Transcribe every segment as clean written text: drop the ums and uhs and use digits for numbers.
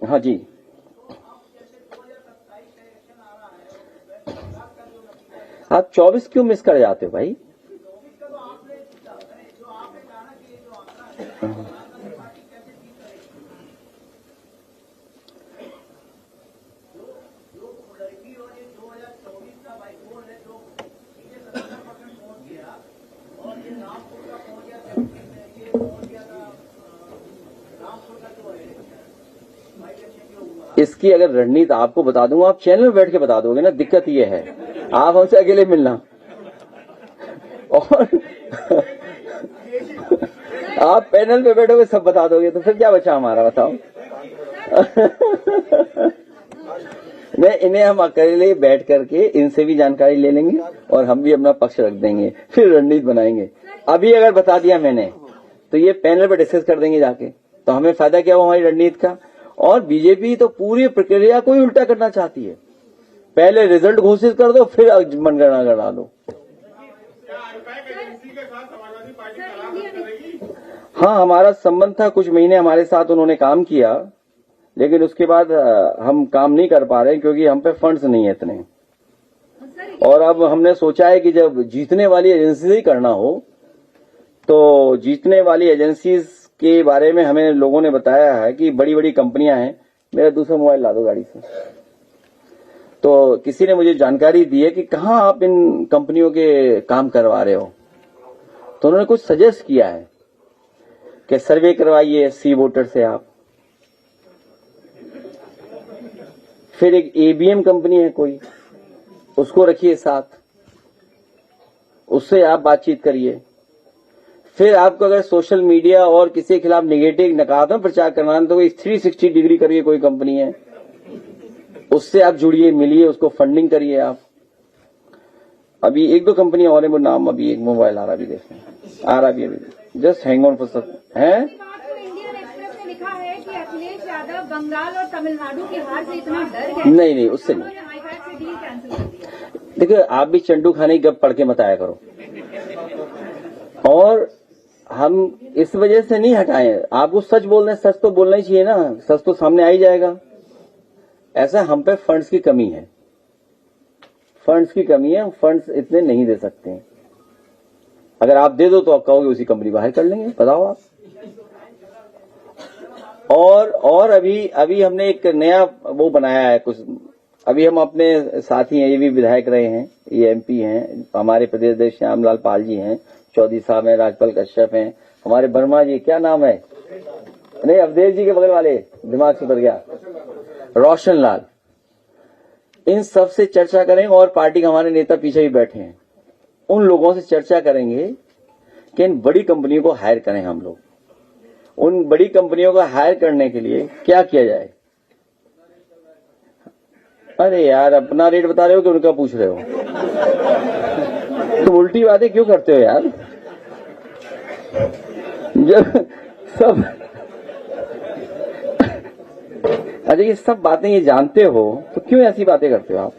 हाँ जी, आप 24 क्यों मिस कर जाते हो भाई? इसकी अगर रणनीति आपको बता दूंगा, आप चैनल में बैठ के बता दोगे ना। दिक्कत ये है, आप हमसे अकेले मिलना और आप पैनल पे बैठोगे सब बता दोगे, तो फिर क्या बचा हमारा, बताओ। नहीं, इन्हें हम अकेले बैठ करके इनसे भी जानकारी ले लेंगे और हम भी अपना पक्ष रख देंगे, फिर रणनीति बनाएंगे। अभी अगर बता दिया मैंने तो ये पैनल पे डिस्कस कर देंगे जाके, तो हमें फायदा क्या हुआ हमारी रणनीति का। और बीजेपी तो पूरी प्रक्रिया को ही उल्टा करना चाहती है। पहले रिजल्ट घोषित कर दो, फिर मनगणना करा दो। हाँ, हमारा संबंध था, कुछ महीने हमारे साथ उन्होंने काम किया, लेकिन उसके बाद हम काम नहीं कर पा रहे क्योंकि हम पे फंड्स नहीं है इतने। और अब हमने सोचा है कि जब जीतने वाली एजेंसी से ही करना हो, तो जीतने वाली एजेंसीज के बारे में हमें लोगों ने बताया है कि बड़ी बड़ी कंपनियां हैं। मेरा दूसरा मोबाइल ला दो गाड़ी से। तो किसी ने मुझे जानकारी दी है कि कहाँ आप इन कंपनियों के काम करवा रहे हो, तो उन्होंने कुछ सजेस्ट किया है कि सर्वे करवाइए सी वोटर से आप। फिर एक एबीएम कंपनी है कोई, उसको रखिए साथ, उससे आप बातचीत करिए। फिर आपको अगर सोशल मीडिया और किसी के खिलाफ निगेटिव नकारात्मक प्रचार करना है, तो कोई 360 डिग्री करके कोई कंपनी है, उससे आप जुड़िए, मिलिए, उसको फंडिंग करिए आप। अभी एक दो कंपनी और है, वो नाम अभी एक मोबाइल आ रहा भी, देखें आ रहा भी अभी, जस्ट हैंग ऑन फॉर सब है। इंडियन एक्सप्रेस ने लिखा है कि अखिलेश यादव बंगाल और तमिलनाडु की हार से इतना डर गए। नहीं, उससे नहीं। देखिए, आप भी चंडू खाने की गप पढ़ के मत आया करो। और हम इस वजह से नहीं हटाए, आपको सच बोलना है, सच तो बोलना ही चाहिए ना, सच तो सामने आ ही जाएगा। ऐसा हम पे फंड्स की कमी है, हम फंड्स इतने नहीं दे सकते हैं। अगर आप दे दो तो आप कहोगे उसी कंपनी बाहर कर लेंगे, बताओ आप। और अभी हमने एक नया वो बनाया है कुछ। अभी हम अपने साथी हैं, ये भी विधायक रहे हैं, ये एमपी हैं, हमारे प्रदेश अध्यक्ष श्यामलाल पाल जी हैं, चौधरी साहब हैं, राजपाल कश्यप हैं, हमारे वर्मा जी, क्या नाम है, नहीं अवधेश जी के बगल वाले, दिमाग से उतर गया, रोशन लाल। इन सब से चर्चा करेंगे और पार्टी के हमारे नेता पीछे भी बैठे हैं, उन लोगों से चर्चा करेंगे कि इन बड़ी कंपनियों को हायर करें हम लोग। उन बड़ी कंपनियों को हायर करने के लिए क्या किया जाए। अरे यार, अपना रेट बता रहे हो कि उनका पूछ रहे हो? तुम उल्टी बातें क्यों करते हो यार? जब सब अच्छा, ये सब बातें ये जानते हो तो क्यों ऐसी बातें करते हो आप?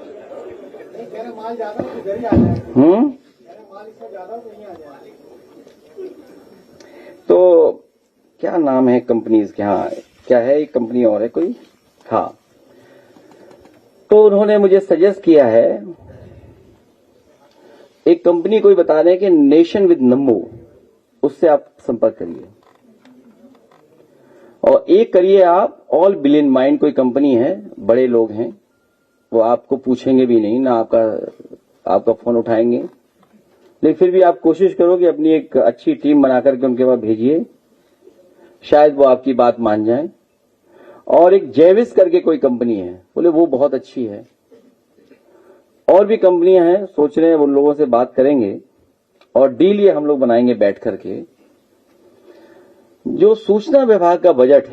तो क्या नाम है कंपनीज के? हाँ, क्या है, एक कंपनी और है कोई, हाँ। तो उन्होंने मुझे सजेस्ट किया है, एक कंपनी कोई बता रहे हैं कि नेशन विद नंबो, उससे आप संपर्क करिए। और एक करिए आप ऑल बिलियन माइंड, कोई कंपनी है, बड़े लोग हैं, वो आपको पूछेंगे भी नहीं ना, आपका फोन उठाएंगे। लेकिन फिर भी आप कोशिश करो कि अपनी एक अच्छी टीम बना करके उनके पास भेजिए, शायद वो आपकी बात मान जाए। और एक जेविस करके कोई कंपनी है, बोले वो बहुत अच्छी है। और भी कंपनियां हैं, सोच रहे हैं उन लोगों से बात करेंगे और डील ये हम लोग बनाएंगे बैठ करके। जो सूचना विभाग का बजट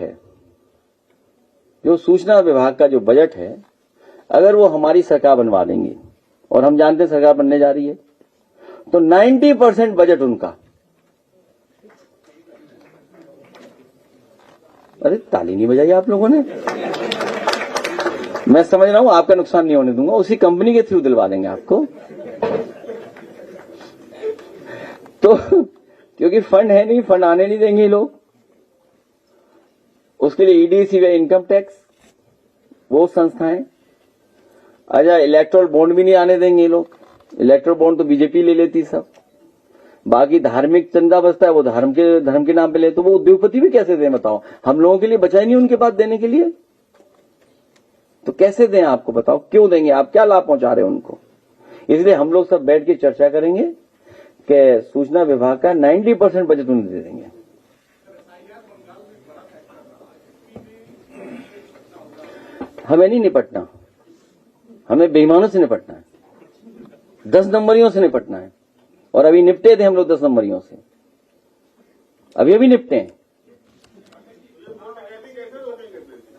है, अगर वो हमारी सरकार बनवा देंगे, और हम जानते हैं सरकार बनने जा रही है, तो 90% बजट उनका। अरे ताली नहीं बजाई आप लोगों ने। मैं समझ रहा हूं आपका नुकसान नहीं होने दूंगा, उसी कंपनी के थ्रू दिलवा देंगे आपको। तो क्योंकि फंड है नहीं, फंड आने नहीं देंगे लोग। उसके लिए ईडी, सीबीआई, इनकम टैक्स वो संस्थाएं। अच्छा, इलेक्ट्रोल बॉन्ड भी नहीं आने देंगे ये लोग। इलेक्ट्रोल बॉन्ड तो बीजेपी ले लेती सब। बाकी धार्मिक चंदा बचता है वो धर्म के नाम पे ले, तो वो उद्योगपति भी कैसे दें बताओ? हम लोगों के लिए बचा ही नहीं उनके पास देने के लिए, तो कैसे दें आपको बताओ? क्यों देंगे? आप क्या लाभ पहुंचा रहे हो उनको? इसलिए हम लोग सब बैठ के चर्चा करेंगे कि सूचना विभाग का 90% बजट उन्हें दे देंगे। हमें नहीं निपटना, हमें बेईमानों से निपटना है, 10 नंबरियों से निपटना है। और अभी निपटे थे हम लोग 10 नंबरियों से, अभी निपटे हैं।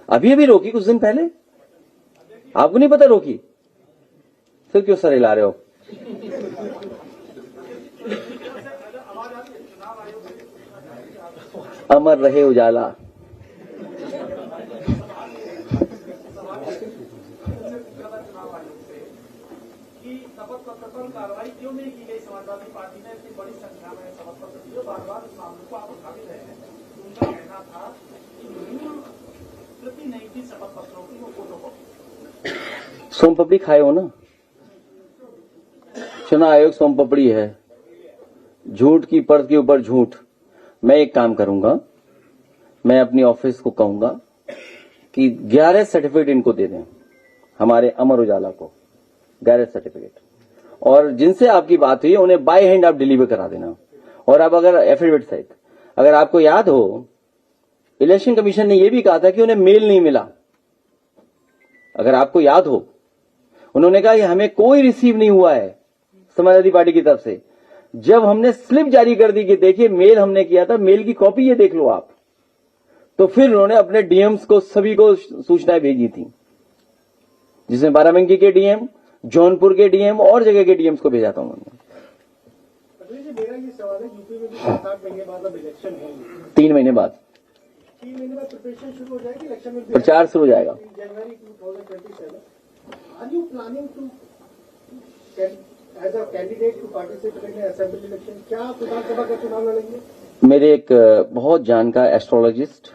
अभी रोकी कुछ दिन पहले, आपको नहीं पता रोकी? फिर क्यों सर हिला रहे हो? अमर रहे उजाला। शपथ पत्र पर कार्रवाई क्यों नहीं की गई? समाजवादी पार्टी ने इतनी बड़ी संख्या में शपथ पत्र दिए, बार बार इस मामले को आप उठा भी रहे हैं। उनका कहना था कि मूल प्रति नहीं थी शपथ पत्रों की, वो फोटोकॉपी। सोमपपड़ी खाए हो ना? चुनाव आयोग सोमपपड़ी है, झूठ की परत के ऊपर झूठ। मैं एक काम करूंगा, मैं अपनी ऑफिस को कहूंगा कि 11 सर्टिफिकेट इनको दे दें, हमारे अमर उजाला को 11 सर्टिफिकेट। और जिनसे आपकी बात हुई उन्हें बाय हैंड आप डिलीवर करा देना। और अब अगर एफिडेविट सहित, अगर आपको याद हो, इलेक्शन कमीशन ने यह भी कहा था कि उन्हें मेल नहीं मिला। अगर आपको याद हो, उन्होंने कहा कि हमें कोई रिसीव नहीं हुआ है समाजवादी पार्टी की तरफ से। जब हमने स्लिप जारी कर दी कि देखिए मेल हमने किया था, मेल की कॉपी ये देख लो आप, तो फिर उन्होंने अपने डीएम्स को सभी को सूचनाएं भेजी थी, जिसमें बाराबंकी के डीएम, जौनपुर के डीएम और जगह के डीएम्स को भेजा था उन्होंने। मेरा ये सवाल है, यूपी में भी 7 महीने बाद अब इलेक्शन होंगे, 3 महीने बाद 3 महीने बाद प्रिपरेशन शुरू हो जाएगी, इलेक्शन में प्रचार शुरू हो जाएगा। जनवरी 2027। Are you planning to as a candidate to participate in assembly election? क्या आप विधानसभा का चुनाव लड़ेंगे? मेरे एक बहुत जानकार एस्ट्रोलॉजिस्ट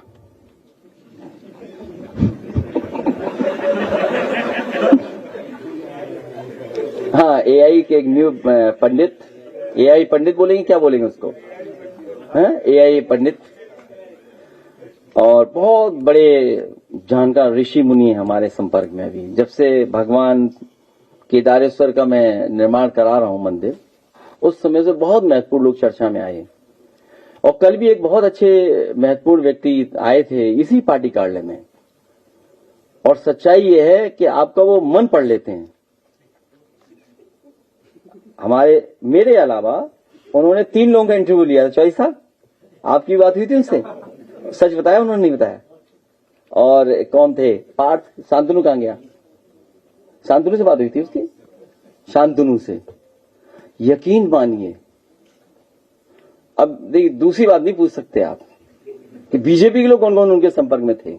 हाँ, एआई के एक न्यू पंडित, एआई पंडित बोलेंगे, क्या बोलेंगे उसको, हाँ, एआई पंडित, और बहुत बड़े जानकार ऋषि मुनि हमारे संपर्क में। अभी जब से भगवान केदारेश्वर का मैं निर्माण करा रहा हूं मंदिर, उस समय से बहुत महत्वपूर्ण लोग चर्चा में आए। और कल भी एक बहुत अच्छे महत्वपूर्ण व्यक्ति आए थे इसी पार्टी कार्यालय में। और सच्चाई यह है कि आपका वो मन पढ़ लेते हैं। मेरे अलावा उन्होंने 3 लोगों का इंटरव्यू लिया था। चौधरी साहब, आपकी बात हुई थी उनसे? सच बताया उन्होंने? नहीं बताया। और कौन थे? पार्थ, शांतनु कहां गया? शांतनु से बात हुई थी उसकी, शांतनु से। यकीन मानिए, अब देखिए दूसरी बात नहीं पूछ सकते आप कि बीजेपी के लोग कौन कौन उनके संपर्क में थे,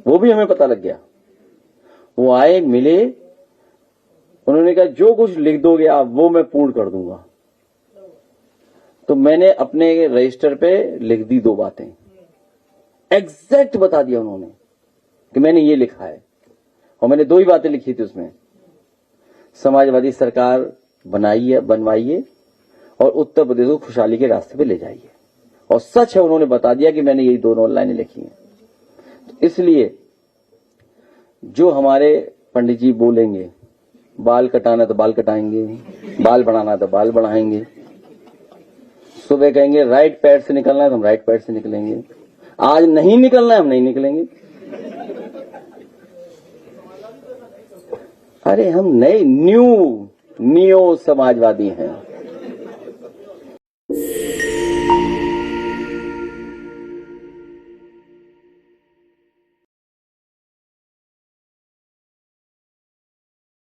वो भी हमें पता लग गया। वो आए, मिले, उन्होंने कहा जो कुछ लिख दोगे आप वो मैं पूर्ण कर दूंगा। तो मैंने अपने रजिस्टर पे लिख दी 2 बातें, एग्जैक्ट बता दिया उन्होंने कि मैंने ये लिखा है। और मैंने 2 ही बातें लिखी थी उसमें, समाजवादी सरकार बनवाइए और उत्तर प्रदेश को खुशहाली के रास्ते पे ले जाइए। और सच है, उन्होंने बता दिया कि मैंने यही 2 लाइनें लिखी हैं। तो इसलिए जो हमारे पंडित जी बोलेंगे, बाल कटाना तो बाल कटाएंगे, बाल बढ़ाना तो बाल बढ़ाएंगे, सुबह कहेंगे राइट पैर से निकलना है तो हम राइट पैर से निकलेंगे, आज नहीं निकलना है हम नहीं निकलेंगे। अरे हम नए न्यू समाजवादी हैं।